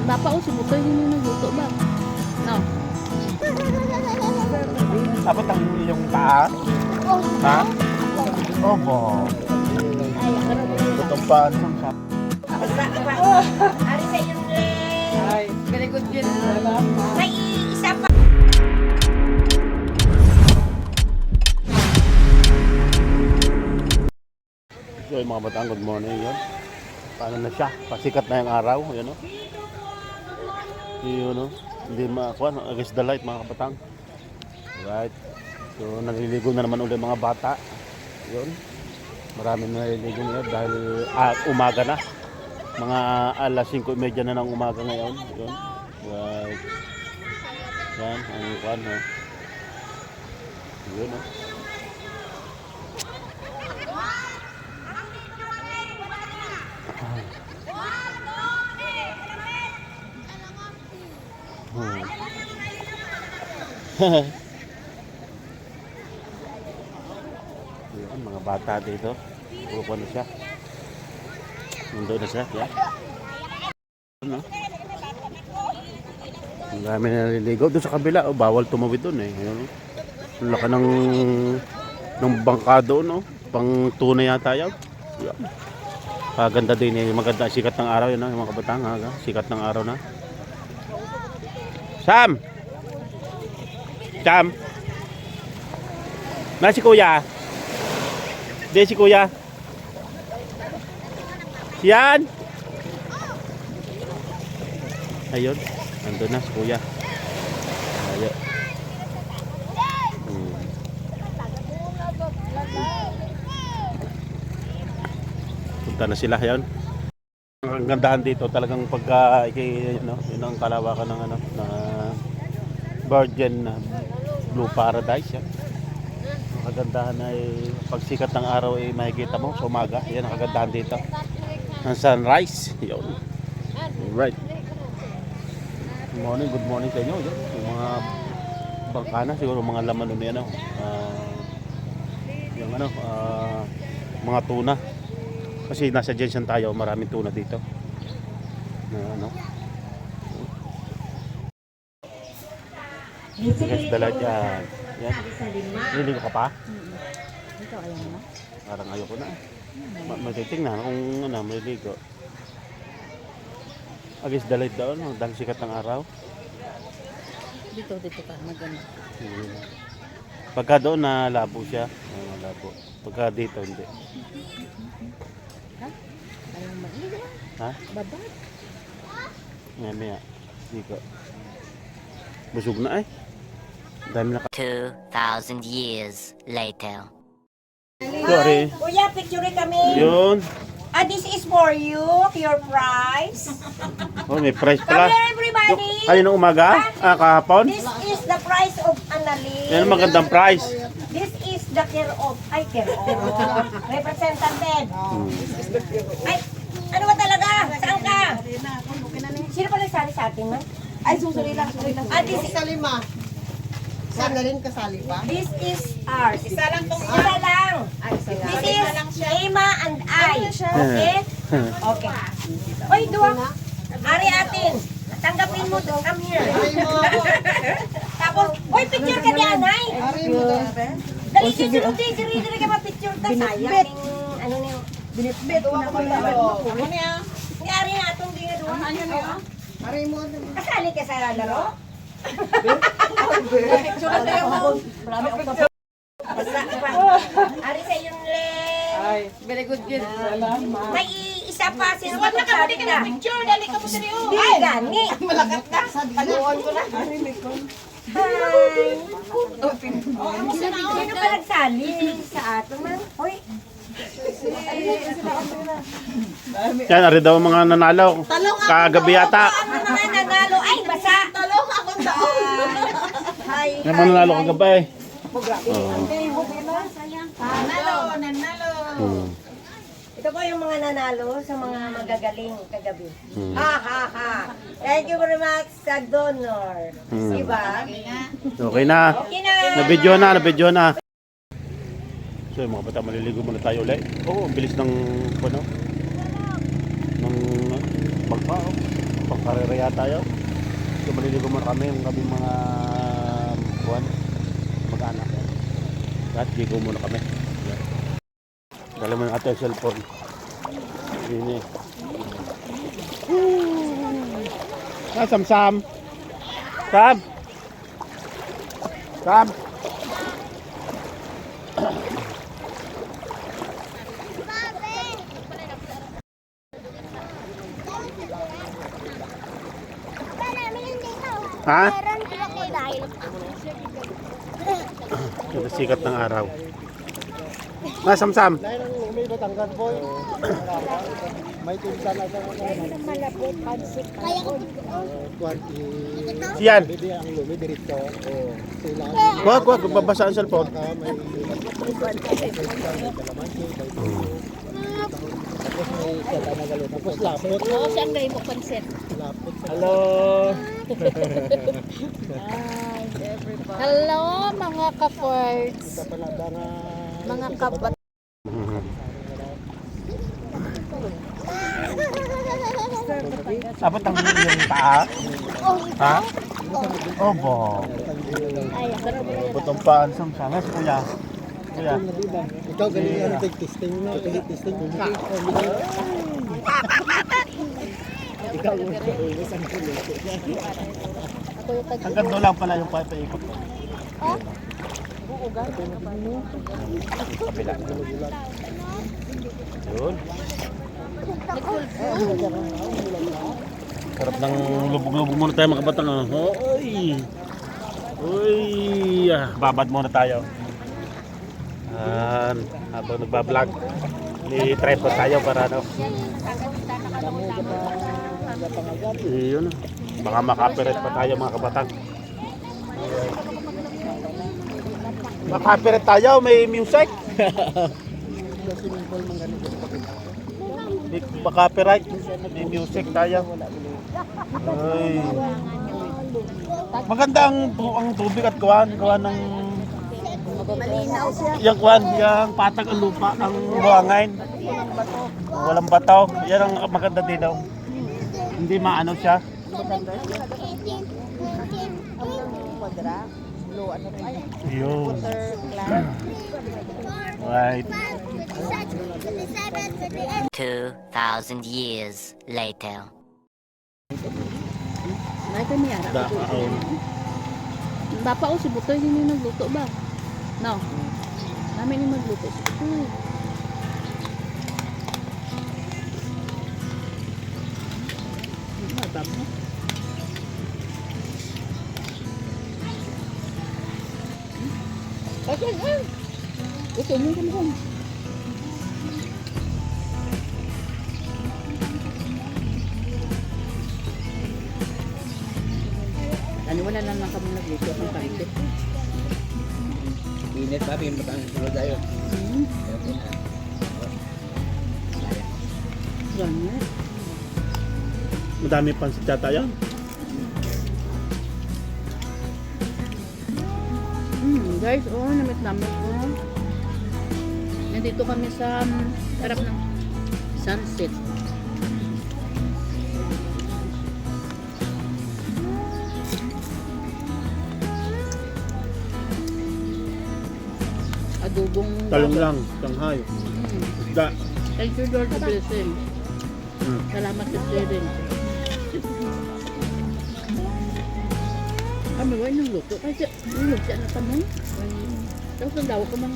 Bapa o si Butoy din yung nagluto ba? No. Dapat ang yung taas. Ha? Opo. Butong paan. Ari sa yung Ay, very good yun. may isa pa. So yung mga batang, good morning yun. Paano na siya? Pasikat na yung araw. Yun o. Yun o. Hindi makakuha. Against the light mga kabatang. Right. So naliligo na naman ulit mga bata. Yun. Marami na naliligo ngayon dahil umaga na. Mga alas 5:30 na ng umaga ngayon. Yun. Right. Yan. Ang kuhan o. Yun o. Yan, mga bata dito. Grupo na siya. Nandun na siya. Yan. Ano? Ang dami na naliligo. Doon sa kabila. Oh, bawal tumawid doon eh. Yan. Ang laki ng bangka doon. Oh. Pang tunay yata yan. Yan. Paganda din eh. Maganda. Sikat ng araw yun. Yung mga kabatang. Sikat ng araw na. Sam! Sam! Na si Kuya? Di si Kuya? Yan! Ayun. Nandun na si Kuya. Ayun. Punta na sila. Ayun. Ang gandaan dito talagang pagka yun ang kalawakan ng na Virgin Blue Paradise yan. Ang kagandahan ay pagsikat ng araw ay makikita mo sa umaga. Yan ang kagandahan dito. Ang sunrise. Yun. Right. Good morning sa inyo. Yun. Yung mga bangkana siguro mga laman nun yan. Yung mga tuna. Kasi nasa Jensen tayo, maraming tuna dito. Yes, dala dyan. Yan. Niligo ka pa? Ito, ayaw na. Parang ayoko na. Matiting na kung maliligo. Agis dalay doon, dahil sikat ng araw. Dito ka, maganda. Pagka doon na labo siya. Labo. Pagka dito hindi. Ha? Ayaw maligo. Ha? Babad. Maya. Dito. Busog na eh. Dami na 2,000 years later. Sorry. Kuya, picture kami. Yun. This is for you, your prize. Oh, may price Come pala. here, everybody. Kaninong umaga? Kahapon? This is the prize of Annalyn. Yan ang magandang price. This is the care of. Representative. Ay, ano ba talaga? Saan ka? Sino pa nagsali sa atin, man? Ay, susuli lang. This is Kasali ma. Sandalin kasali pa. This is ours. Isa lang tong isa lang. This is Emma and I. Okay? Okay. Oy, duwa. Ari atin. Tanggapin mo to. Come here. Tapos, oy, picture ka ni Anay. Ari mo daw. Dali si Sunod din. Dili ka ma-picture ta. Sayang. Ano niyo? Binitbit. Uwa ko na. Ano niya? Ni Ari natong di nga duwa. Ano niyo? Ari mo. Kasali ka sa laro? Picture na tayo. Marami ako pa. Basta pa. Ari sa yung leg. Ay, very good yun. May isa pa. Sino ba nakabuti ka na picture? Dali ka mo sa niyo. Ay, gani. Malakat na. Taguan ko na. Ari may kon. Hi. Sino pa nagsali sa atin, man? Hoy. Yan, ari daw ang mga nanalo. Kagabi yata. Ano naman nanalo? Ay, basa. Talong ako doon. Hi. Yan mga nanalo kagabi. Nanalo. Ito po yung mga nanalo sa mga magagaling kagabi. Ha, ha, ha. Thank you very much sa donor. Diba? Okay na. Okay na. Nabidyo na. So yung mga bata, maliligo muna tayo ulit. Oo, ang bilis ng bangka. Bangka Kareraya tayo. So maliligo muna kami yung kaming mga buwan. Mag-anak. At ligo muna kami. Dala mo yung ating cellphone. Yun eh. Sam. Sam. Ha? Yung sikat ng araw. Sam. May batanggan po. May tinsan na sa Malapot, pansip. Kaya ko. Siyan. Bebe ang lumi dirito. O sila. Wag, babasa ang cellphone. May tapos may kata na galo. Tapos lapot. Oo, saan kayo mo pansit? Lapot. Hello. Hello, mga ka-forts. Sa palanda nga. Mga kabat. Dapat ang yung paa? Ha? Obo. Butong paan Sam. Sangas kuya. Ikaw galing ano testing mo, testing mo. Ikaw mo isang kulo. Hanggang doon lang pala yung paikot ko. Kabila. Yun. Sarap ng lubog-lubog muna tayo mga kabatang. Uy. Babad muna tayo. Habang nagbablog, i-try pa tayo para ano. Yun. Baka makapiret pa tayo mga kabatang. Makapiret tayo, may music. Makapiret, may music tayo. Ay. Maganda ang tubig at gawa ng yung patag ang lupa, ang buhangin. Walang bato. Yan ang maganda din daw. Hindi maano siya. Yun. Right. 2,000 years later. May kami ara. Daon. Bapa o si Butoy hindi nagluto ba? No. Namin ni magluto si Butoy. Mabab mo. Okay. Ito mo kung ano wala lang kami nagluto ng pancit. Init pa rin matang tulad tayo. Ganyan. Madami pansit yata yan. Guys, namit-namit ko. Nandito kami sa harap ng sunset. Adobong Talong lang, Shanghai. Isda. Thank you Lord for blessing. Salamat sa sharing. Kami wala nang luto kasi nilog siya na kami. Tapos ang daw ko mang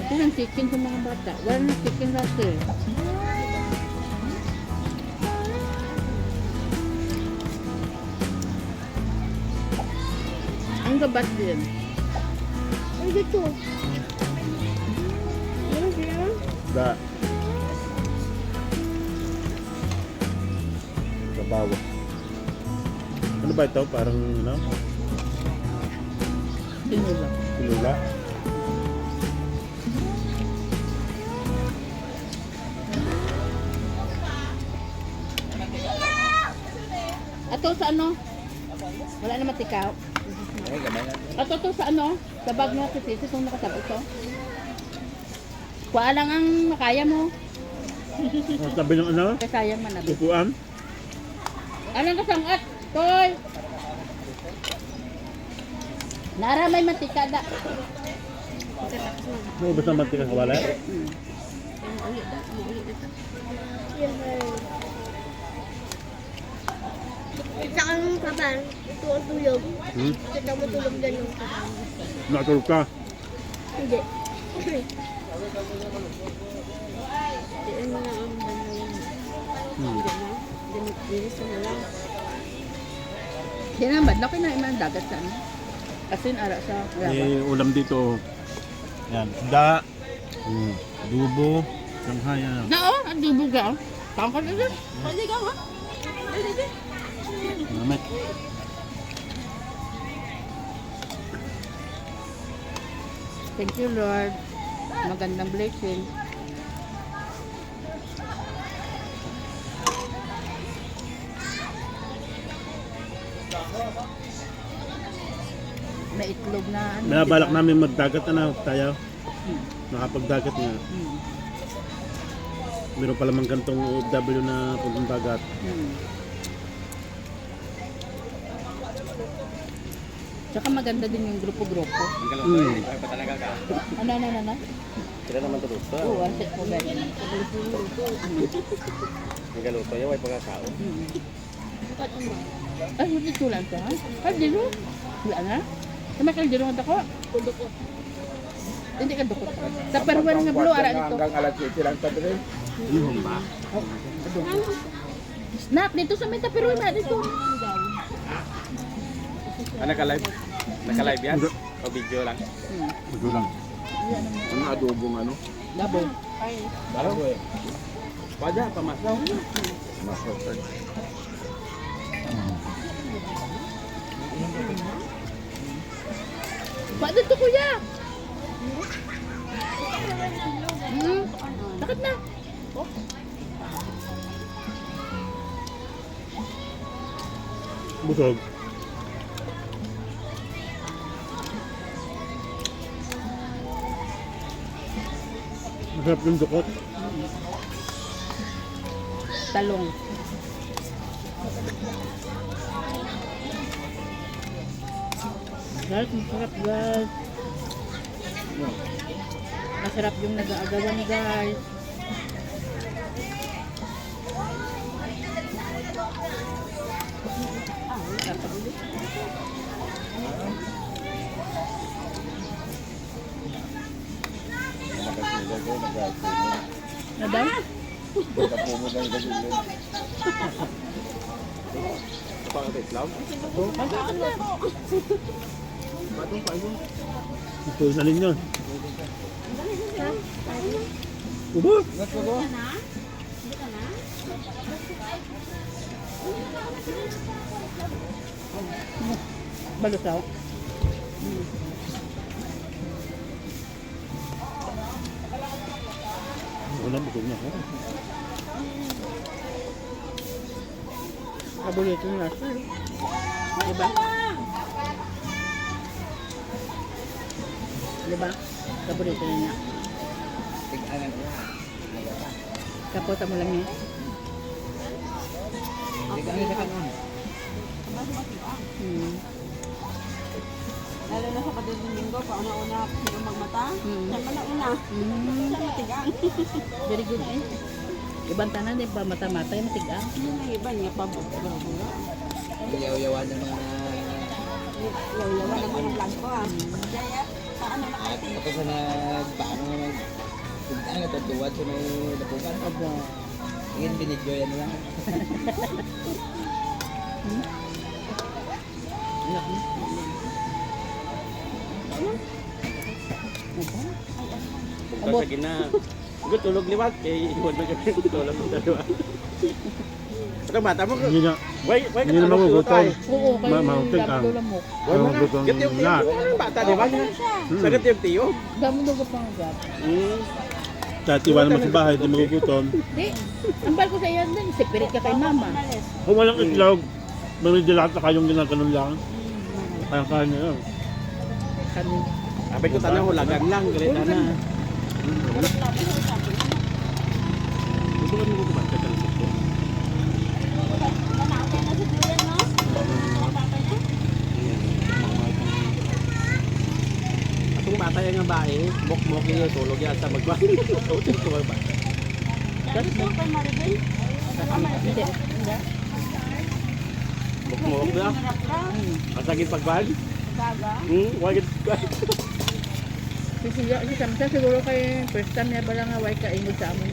ito ng chicken sa mga bata. Wala nang chicken rasa. Ang gabat din. Ay, dito. Ano siya? Da. Kabawa. Ano ba ito? Parang ano? Tinula. Sinula. Ato sa ano? Wala naman tikaw. Ato to sa ano? Sa bag mo kasi itong nakasabot to. Kuha lang ang makaya mo. Ang sabi ng ano? Kasayang manabi. Tupuan. Anong kasangat? Toy! Nara may matika da. Ano ba sa mantika sa wala? Sa anong kaban, ito ang tulog. Hmm? Kita mo tulog dyan yung kaban. Nakatulog ka. Hindi. Diyan mo na ang banawin. Dinis mo lang. Di naman, laki na yung mga dagat sa ano. Asin ara sa lawa. Eh, ulam dito. Yan. Da. Dubo. Shanghai. Ano. Nao, ang dubo ka. Tangkad na dyan. Pwede ka ha? Mamit. Thank you Lord. Magandang blessing. May itlog na ano. Binabalak diba? namin magdagat na tayo. Nakapagdagat nga. Hmm. Meron pa lamang gantong OFW na puntang dagat. Hmm. Tsaka maganda din yung grupo-grupo. Ano? Sila naman turuto. Oo, ang set ko ganyan. Ang galuto yung may pagkakao. Ay, hindi tulang ka ha? Ay, dito. Wala na? Sama ka dito nga ako? Hindi ka dukot. Taparwan nga blo, ara dito. Hanggang alas 7 lang tabi rin. Snap, dito sa may taparwan na dito. Naka-live? Naka-live yan? O video lang? Ito lang. Ang adobong ano? Labo. Baro ko eh. Wajah, pamasaw. Masok. Pak dito kuya. Takot na. Busog. Masarap yung dukot. Talong. Guys, masarap guys. Masarap yung nag-aagawan guys. Nadam? Ito na rin yun. Ubo! Balusaw. Wala, busog na ako. Kabulito na siya. Diba? Diba? Kabulito na niya. Kapota mo lang niya. Lalo na sa kadaling linggo, pauna-una sino magmata. Yan pa na una. Sa matigang. Very good eh. Ibang tanan din pa mata-mata yung matigang. Yung mga iba niya pa bula. Yaw-yawan ng mga... Yaw-yawan ang mga blanco ah. Kaya, paano na ate? Tapos na paano puntaan nga tatuwad sa may lapukan. Aba. Ingin binidyo yan lang. Punta sa gina. Gue tulog liwat. Kaya iwan na kami. Tulog ng dalawa. Ito mata mo. Hindi na. Why Hindi na magugutom. Oo, kayo Maunting ang... dami lamok. Why mo na? Magugutom Gati yung tiyo. lahat. Ano bata, di ba? Sagat yung tiyo. Dami dugo pang agad. Kahit iwan naman sa bahay, di magugutom. Di, ambal ko sa iyo din. Separate ka kay mama. Kung walang itlog, mamidilata kayong ginaganon lang. Kaya niya yun. Kami. Sabi ko tanah hulagan lang. Galit na. mok yun, tulog yan sa magbahay. Tulog sa magbahay. Hindi. Mok na. Ang sakit pagbahay. Wagit. Si Samsa siguro kay first time niya pala nga way kaingod sa amon.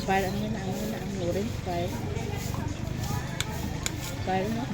Fire ano na ang orange fire. Fire no?